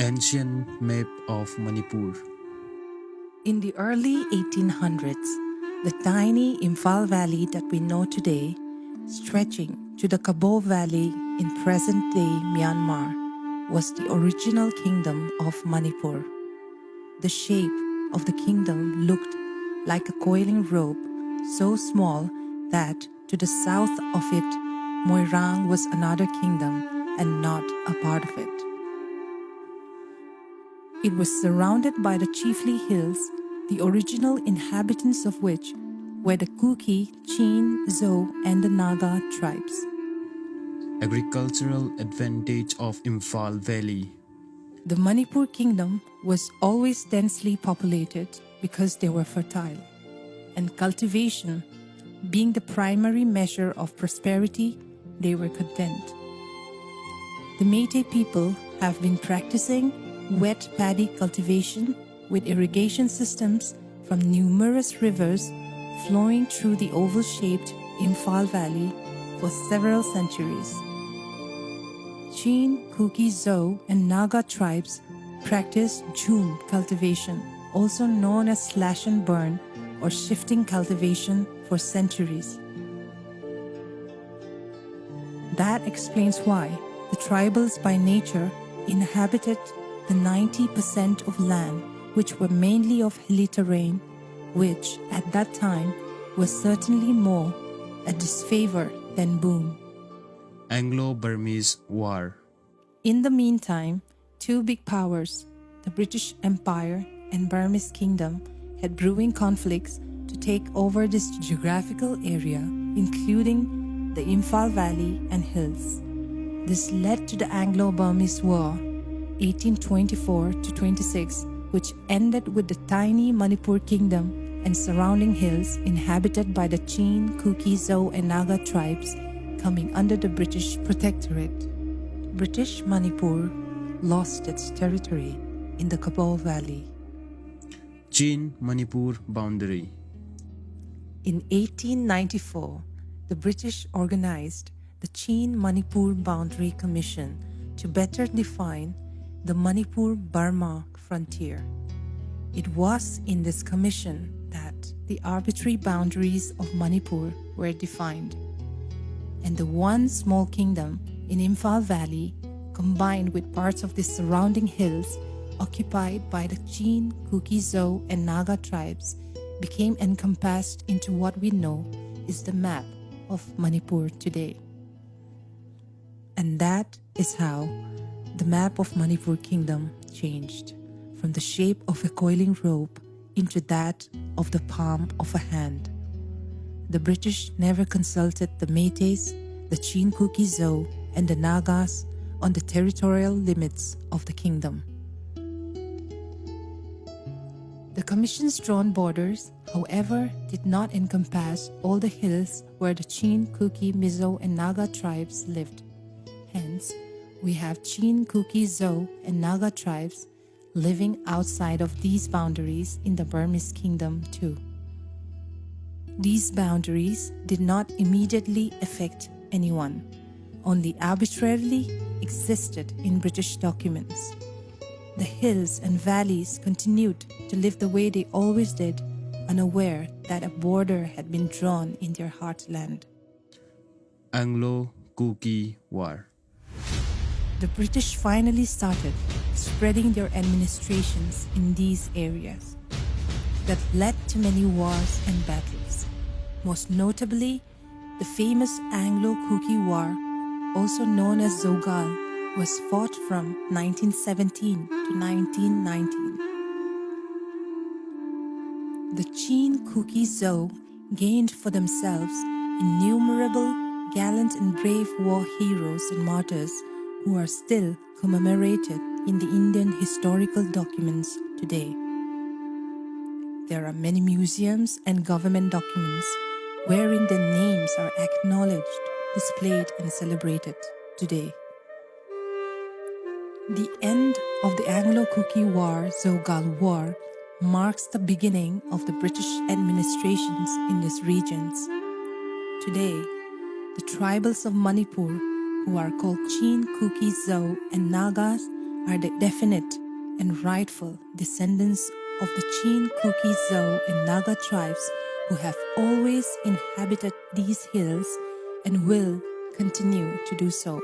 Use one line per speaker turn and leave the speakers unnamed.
Ancient map of Manipur.
In the early 1800s, the tiny Imphal Valley that we know today, stretching to the Kabo Valley in present-day Myanmar, was the original kingdom of Manipur. The shape of the kingdom looked like a coiling rope, so small that to the south of it, Moirang was another kingdom and not a part of it. It was surrounded by the Chiefly Hills, the original inhabitants of which were the Kuki, Chin, Zo, and the Naga tribes.
Agricultural advantage of Imphal Valley.
The Manipur kingdom was always densely populated because they were fertile, and cultivation being the primary measure of prosperity, they were content. The Métis people have been practicing wet paddy cultivation with irrigation systems from numerous rivers flowing through the oval-shaped Imphal Valley for several centuries. Chin, Kuki, Zo, and Naga tribes practice Jhum cultivation, also known as slash and burn or shifting cultivation, for centuries. That explains why the tribals by nature inhabited the 90% of land which were mainly of hilly terrain, which at that time was certainly more a disfavor than boon.
Anglo-Burmese War.
In the meantime, two big powers, the British Empire and Burmese Kingdom, had brewing conflicts to take over this geographical area, including the Imphal Valley and hills. This led to the Anglo-Burmese War, 1824 to 26, which ended with the tiny Manipur Kingdom and surrounding hills inhabited by the Chin, Kuki, Zo, and Naga tribes coming under the British protectorate. British Manipur lost its territory in the Kabo Valley.
Chin Manipur boundary.
In 1894, the British organized the Chin Manipur Boundary Commission to better define the Manipur-Burma frontier. It was in this commission that the arbitrary boundaries of Manipur were defined, and the one small kingdom in Imphal Valley, combined with parts of the surrounding hills occupied by the Chin, Kuki, Zo, and Naga tribes, became encompassed into what we know is the map of Manipur today. And that is how the map of Manipur Kingdom changed from the shape of a coiling rope into that of the palm of a hand. The British never consulted the Métis, the Chin, Kuki, Zo, and the Nagas on the territorial limits of the kingdom. The Commission's drawn borders, however, did not encompass all the hills where the Chin, Kuki, Mizo, and Naga tribes lived. Hence, we have Chin, Kuki, Zo, and Naga tribes living outside of these boundaries in the Burmese kingdom too. These boundaries did not immediately affect anyone, only arbitrarily existed in British documents. The hills and valleys continued to live the way they always did, unaware that a border had been drawn in their heartland.
Anglo-Kuki War.
The British finally started spreading their administrations in these areas. That led to many wars and battles. Most notably, the famous Anglo-Kuki War, also known as Zogal, was fought from 1917 to 1919. The Chin, Kuki, Zo gained for themselves innumerable gallant and brave war heroes and martyrs who are still commemorated in the Indian historical documents today. There are many museums and government documents wherein their names are acknowledged, displayed, and celebrated today. The end of the Anglo-Kuki War, Zogal War, marks the beginning of the British administrations in these regions. Today, the tribals of Manipur, who are called Chin, Kuki, Zo, and Nagas, are the definite and rightful descendants of the Chin, Kuki, Zhou, and Naga tribes who have always inhabited these hills and will continue to do so.